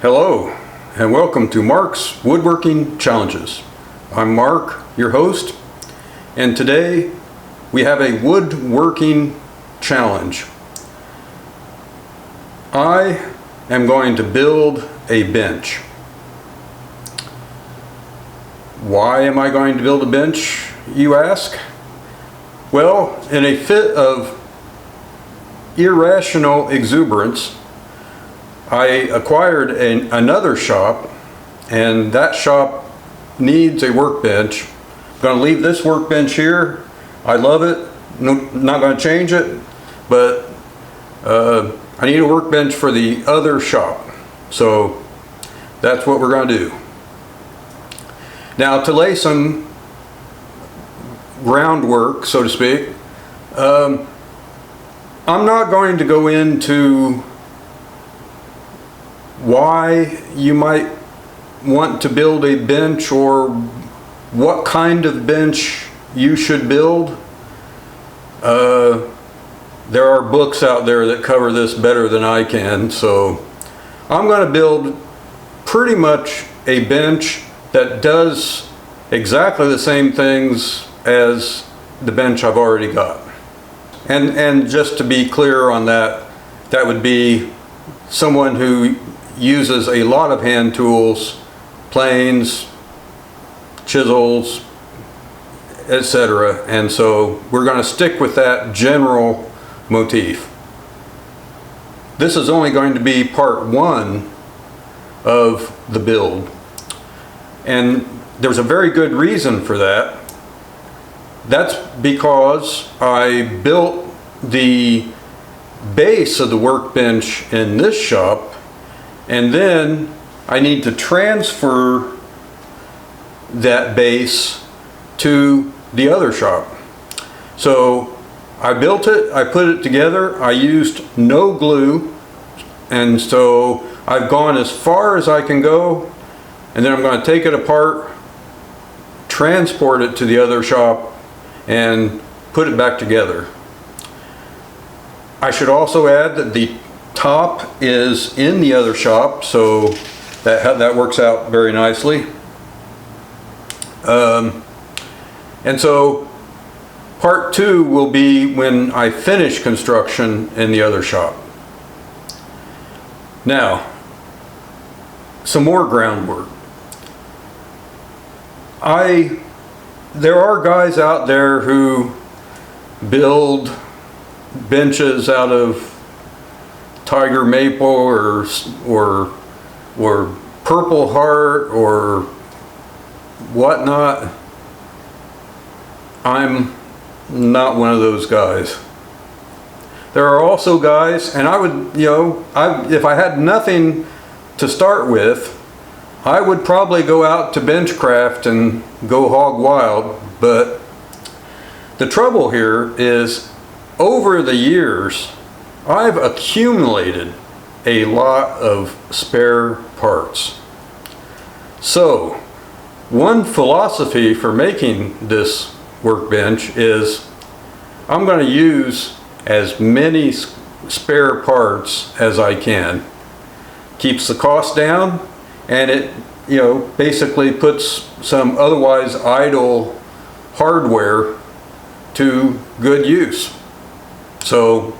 Hello and welcome to Mark's Woodworking Challenges. I'm Mark, your host, and today we have a woodworking challenge. I am going to build a bench. Why am I going to build a bench, you ask? Well, in a fit of irrational exuberance, I acquired another shop, and that shop needs a workbench. I'm going to leave this workbench here. I love it. Not going to change it, but I need a workbench for the other shop. So that's what we're going to do. Now, to lay some groundwork, so to speak, I'm not going to go into why you might want to build a bench or what kind of bench you should build. There are books out there that cover this better than I can, so I'm going to build pretty much a bench that does exactly the same things as the bench I've already got. And just to be clear on that, that would be someone who uses a lot of hand tools, planes, chisels, etc. And so we're going to stick with that general motif. This is only going to be part one of the build. And there's a very good reason for that. That's because I built the base of the workbench in this shop, and then I need to transfer that base to the other shop. So I built it, I put it together, I used no glue, and so I've gone as far as I can go, and then I'm going to take it apart, transport it to the other shop, and put it back together. I should also add that the top is in the other shop, so that works out very nicely. And so part two will be when I finish construction in the other shop. Now, some more groundwork. There are guys out there who build benches out of tiger maple or purple heart or whatnot. I'm not one of those guys. There are also guys, and I would, if I had nothing to start with, I would probably go out to Benchcraft and go hog wild. But the trouble here is, over the years, I've accumulated a lot of spare parts. So, one philosophy for making this workbench is I'm going to use as many spare parts as I can. Keeps the cost down, and it basically puts some otherwise idle hardware to good use. So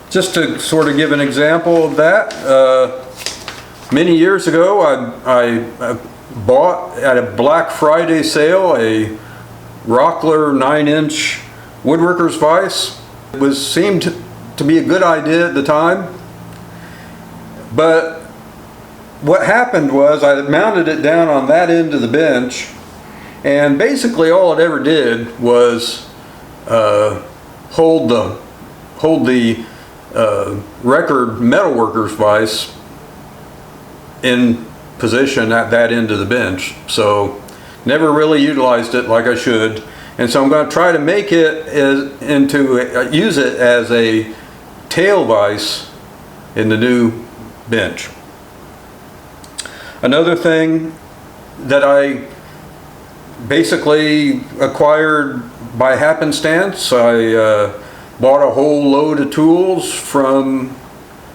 just to sort of give an example of that, many years ago I bought at a Black Friday sale a Rockler 9-inch woodworker's vise. It seemed to be a good idea at the time, but what happened was I mounted it down on that end of the bench, and basically all it ever did was hold the record metalworker's vise in position at that end of the bench. So never really utilized it like I should, and so I'm going to try to make it use it as a tail vise in the new bench. Another thing that I basically acquired by happenstance, I bought a whole load of tools from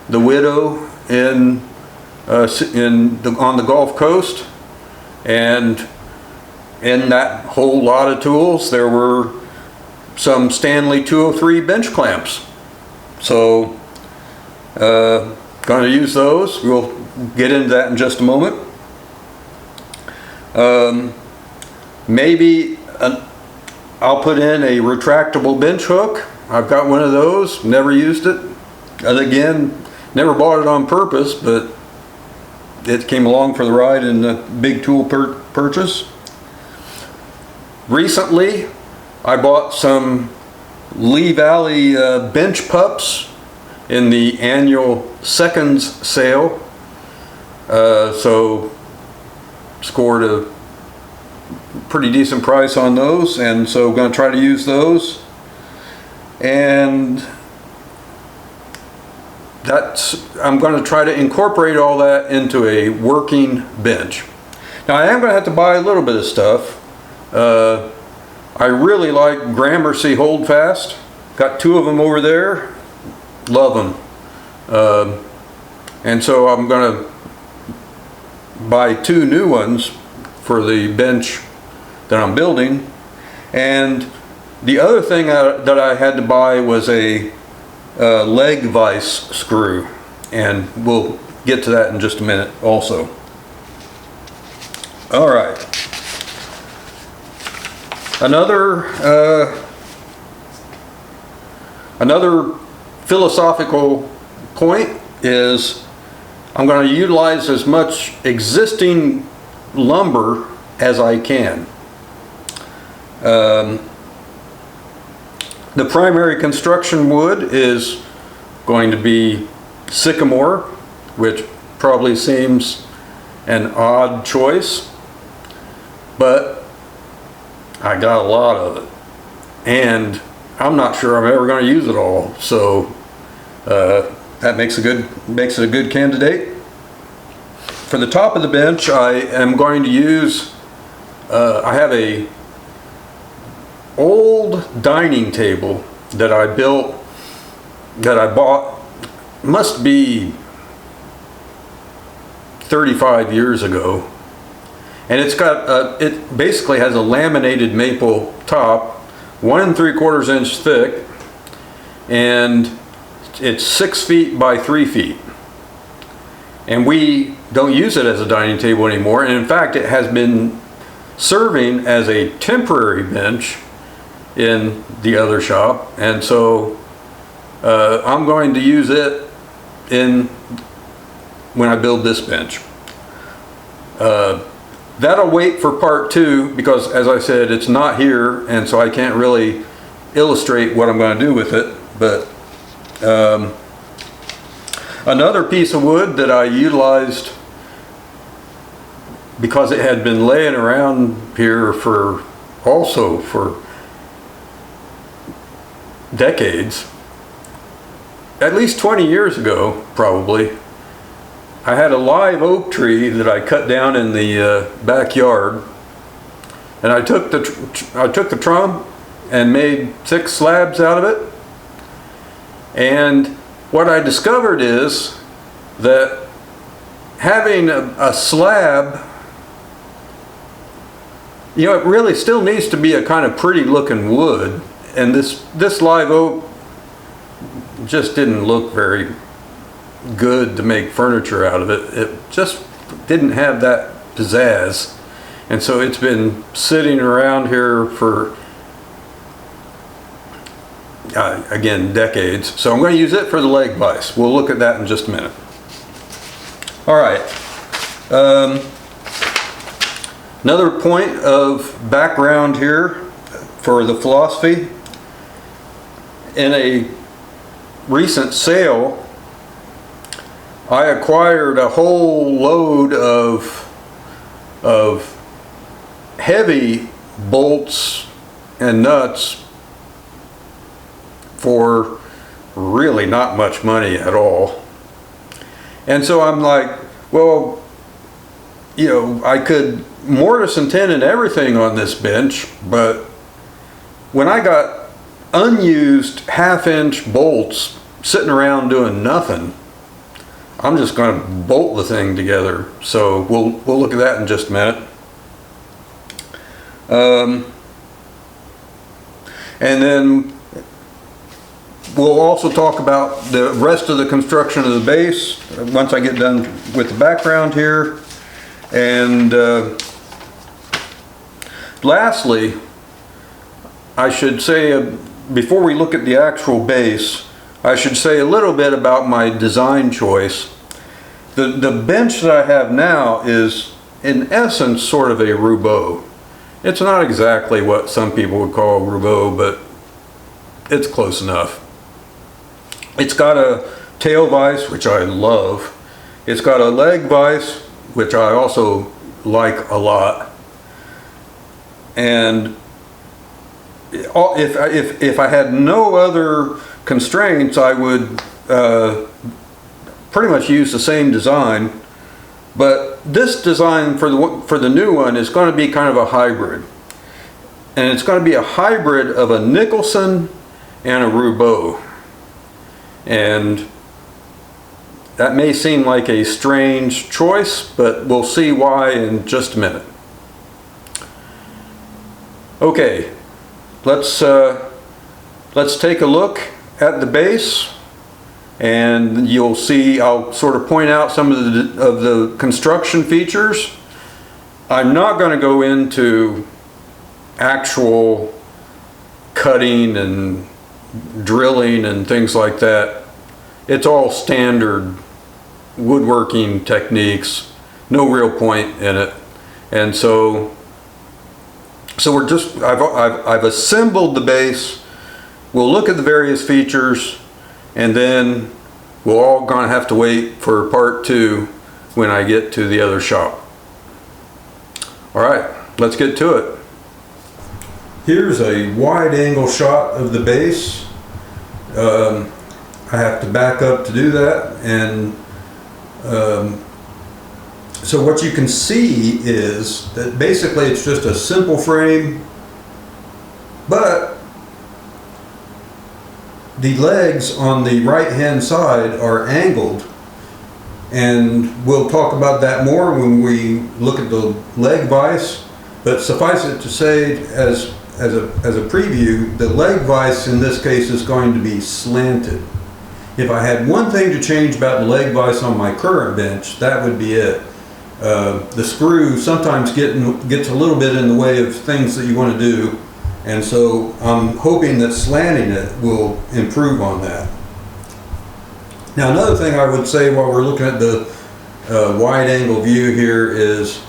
the widow in on the Gulf Coast, and in that whole lot of tools there were some Stanley 203 bench clamps. So going to use those. We'll get into that in just a moment. Maybe I'll put in a retractable bench hook. I've got one of those, never used it. And again, never bought it on purpose, but it came along for the ride in the big tool purchase. Recently, I bought some Lee Valley bench pups in the annual seconds sale. So scored a pretty decent price on those, and so I'm going to try to use those. And I'm going to try to incorporate all that into a working bench. Now I am going to have to buy a little bit of stuff. I really like Gramercy Holdfast. Got 2 of them over there. Love them. And so I'm going to buy 2 new ones for the bench that I'm building. And the other thing that I had to buy was a leg vise screw, and we'll get to that in just a minute also. All right. Another philosophical point is I'm going to utilize as much existing lumber as I can. The primary construction wood is going to be sycamore, which probably seems an odd choice, but I got a lot of it, and I'm not sure I'm ever going to use it all, so that makes it a good candidate. For the top of the bench, I am going to use, I have a old dining table that I bought, must be 35 years ago, and it's got it basically has a laminated maple top, 1 3/4 inch thick, and it's 6 feet by 3 feet. And we don't use it as a dining table anymore, and in fact it has been serving as a temporary bench in the other shop, and so I'm going to use it when I build this bench. That'll wait for part 2, because as I said, it's not here, and so I can't really illustrate what I'm going to do with it. But another piece of wood that I utilized, because it had been laying around here for decades, at least 20 years ago probably, I had a live oak tree that I cut down in the backyard, and I took the trunk and made 6 slabs out of it. And what I discovered is that having a slab, you know, it really still needs to be a kind of pretty looking wood, and this live oak just didn't look very good to make furniture out of it. It just didn't have that pizzazz, and so it's been sitting around here for again, decades. So I'm going to use it for the leg vise. We'll look at that in just a minute. All right. Another point of background here for the philosophy. In a recent sale, I acquired a whole load of heavy bolts and nuts for really not much money at all. And so I'm like, well, you know, I could mortise and tenon everything on this bench, but when I got unused 1/2 inch bolts sitting around doing nothing, I'm just going to bolt the thing together. So we'll look at that in just a minute. And then we'll also talk about the rest of the construction of the base once I get done with the background here. And lastly, I should say, before we look at the actual base, I should say a little bit about my design choice. The bench that I have now is, in essence, sort of a rouleau. It's not exactly what some people would call a rouleau, but it's close enough. It's got a tail vise, which I love. It's got a leg vise, which I also like a lot. And if I had no other constraints, I would pretty much use the same design. But this design for the new one is going to be kind of a hybrid. And it's going to be a hybrid of a Nicholson and a rouleau. And that may seem like a strange choice, but we'll see why in just a minute. Okay, let's take a look at the base, and you'll see I'll sort of point out some of the construction features. I'm not going to go into actual cutting and drilling and things like that. It's all standard woodworking techniques, no real point in it. And so we're just, I've assembled the base. We'll look at the various features, and then we're all gonna have to wait for part 2 when I get to the other shop. All right, let's get to it. Here's a wide angle shot of the base. I have to back up to do that, and so what you can see is that basically it's just a simple frame, but the legs on the right hand side are angled, and we'll talk about that more when we look at the leg vise. But suffice it to say, as a preview, the leg vise in this case is going to be slanted. If I had one thing to change about the leg vise on my current bench, that would be it. The screw sometimes gets a little bit in the way of things that you want to do, and so I'm hoping that slanting it will improve on that. Now, another thing I would say while we're looking at the wide angle view here is,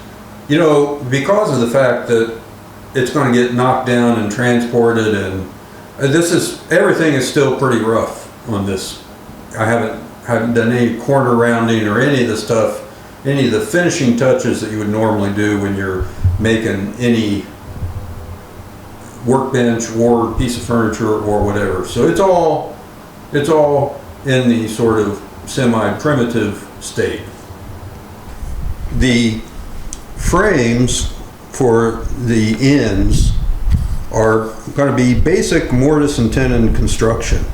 you know, because of the fact that it's going to get knocked down and transported, and everything is still pretty rough on this. I haven't done any corner rounding or any of the stuff, any of the finishing touches that you would normally do when you're making any workbench or piece of furniture or whatever. So it's all in the sort of semi-primitive state. The frames for the ends are going to be basic mortise and tenon construction.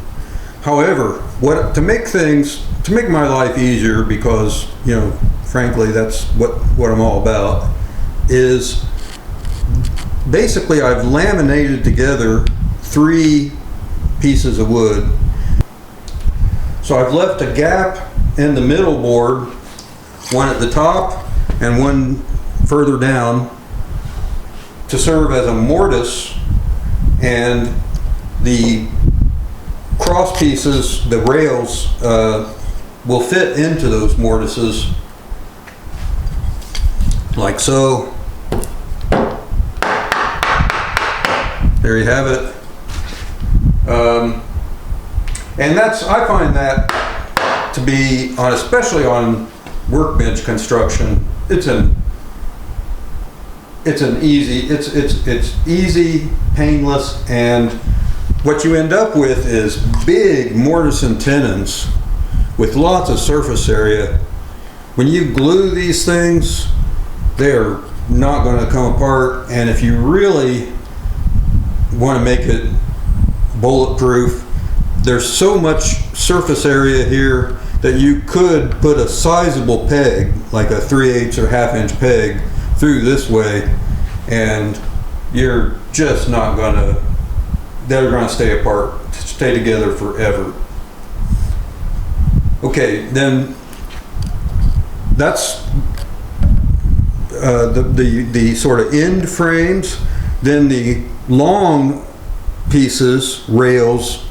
However, to make my life easier, because, you know, frankly that's what I'm all about, is basically I've laminated together 3 pieces of wood. So I've left a gap in the middle board, one at the top and one further down, to serve as a mortise, and the cross pieces, the rails, will fit into those mortises like so. There you have it. And I find that to be, especially on workbench construction, it's easy, painless, and what you end up with is big mortise and tenons with lots of surface area. When you glue these things, they're not going to come apart, and if you really want to make it bulletproof, there's so much surface area here that you could put a sizable peg, like a 3/8 or 1/2 inch peg, through this way, and you're just not gonna, they're gonna stay apart, stay together forever. Okay, then that's the sort of end frames. Then the long pieces, rails,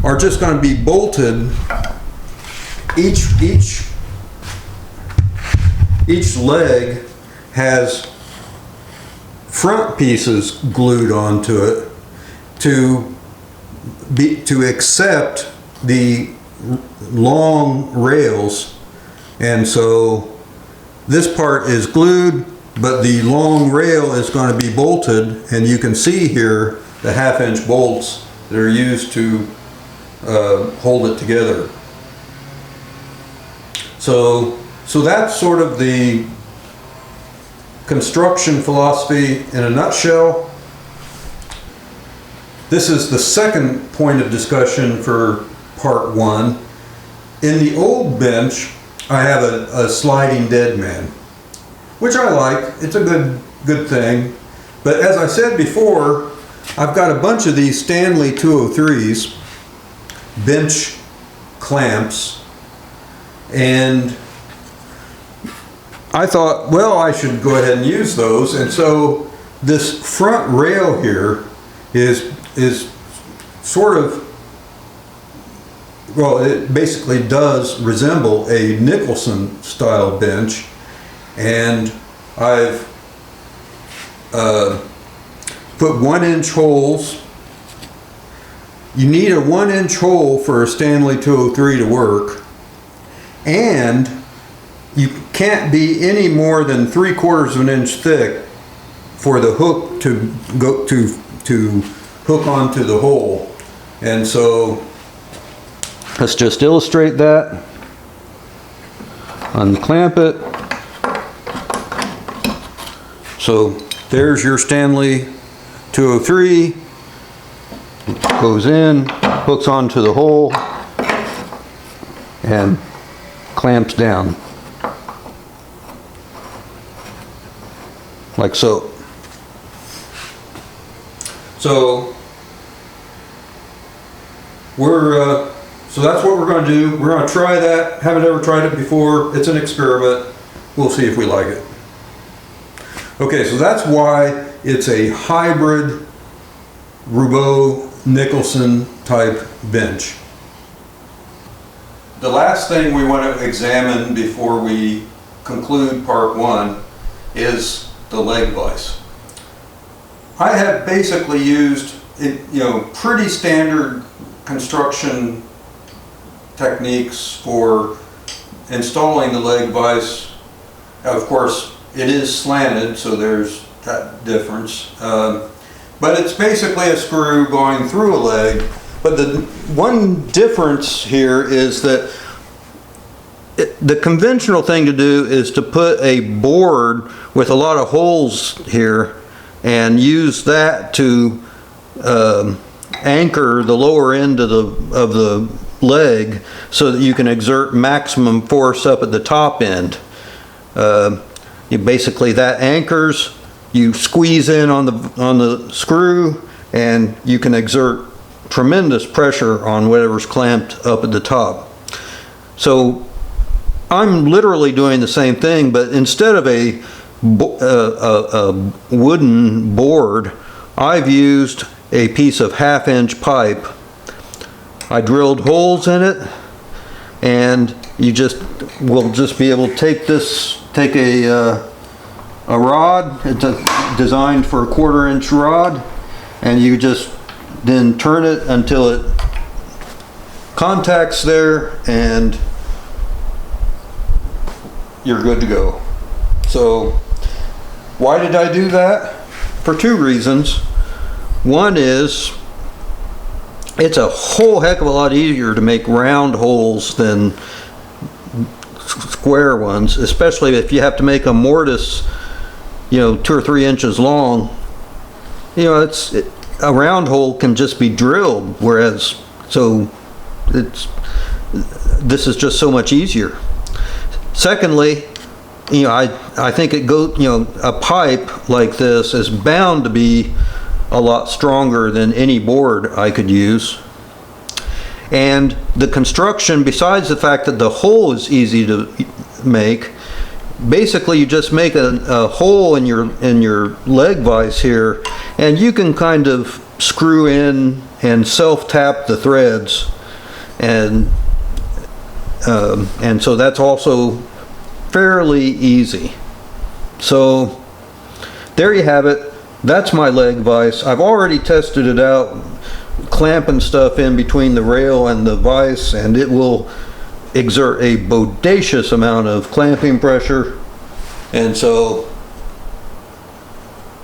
are just going to be bolted. Each leg has front pieces glued onto it to accept the long rails, and so this part is glued, but the long rail is going to be bolted, and you can see here the 1/2 inch bolts that are used to hold it together. So that's sort of the construction philosophy in a nutshell. This is the second point of discussion for part 1. In the old bench, I have a sliding dead man, which I like. It's a good thing. But as I said before, I've got a bunch of these Stanley 203s, bench clamps, and I thought, well, I should go ahead and use those. And so this front rail here is sort of, well, it basically does resemble a Nicholson style bench, and I've put 1 inch holes. You need a 1 inch hole for a Stanley 203 to work, and you can't be any more than 3/4 of an inch thick for the hook to go to hook onto the hole. And so let's just illustrate that. Unclamp it. So there's your Stanley 203. Goes in, hooks onto the hole, and clamps down. Like so. So so that's what we're going to do. We're going to try that. Haven't ever tried it before. It's an experiment. We'll see if we like it. Okay, so that's why it's a hybrid Roubeau-Nicholson type bench. The last thing we want to examine before we conclude part 1 is the leg vise. I have basically used, pretty standard construction techniques for installing the leg vise. Of course, it is slanted, so there's that difference. But it's basically a screw going through a leg. But the one difference here is that the conventional thing to do is to put a board with a lot of holes here and use that to anchor the lower end of the leg so that you can exert maximum force up at the top end. Basically that anchors, you squeeze in on the screw, and you can exert tremendous pressure on whatever's clamped up at the top. So I'm literally doing the same thing, but instead of a wooden board, I've used a piece of 1/2 inch pipe. I drilled holes in it, and we'll just be able to take a rod. It's designed for a 1/4 inch rod, and you just then turn it until it contacts there, and you're good to go. So why did I do that? For 2 reasons. One is it's a whole heck of a lot easier to make round holes than square ones, especially if you have to make a mortise 2 or 3 inches long. A round hole can just be drilled, whereas So this is just so much easier. Secondly, you know, I think it goes, you know, a pipe like this is bound to be a lot stronger than any board I could use. And the construction, besides the fact that the hole is easy to make, basically you just make a hole in your leg vise here, and you can kind of screw in and self-tap the threads, and so that's also fairly easy. So there you have it. That's my leg vise. I've already tested it out, clamping stuff in between the rail and the vise, and it will exert a bodacious amount of clamping pressure, and so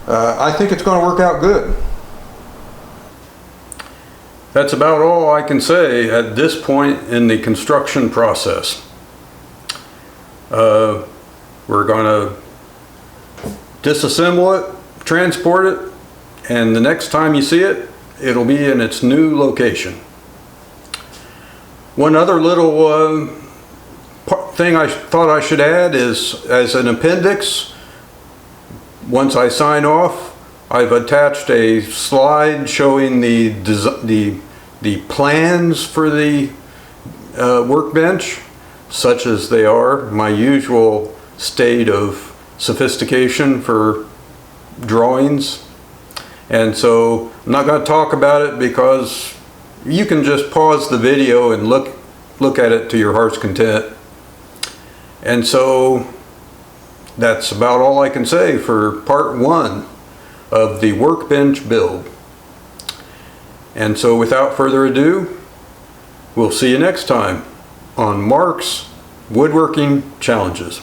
I think it's going to work out good. That's about all I can say at this point in the construction process. We're going to disassemble it, transport it, and the next time you see it, it'll be in its new location. One other little thing I thought I should add is, as an appendix, once I sign off, I've attached a slide showing the plans for the workbench, such as they are, my usual state of sophistication for drawings. And so I'm not going to talk about it because you can just pause the video and look at it to your heart's content. And so that's about all I can say for part 1 of the workbench build. And so without further ado, we'll see you next time on Mark's Woodworking Challenges.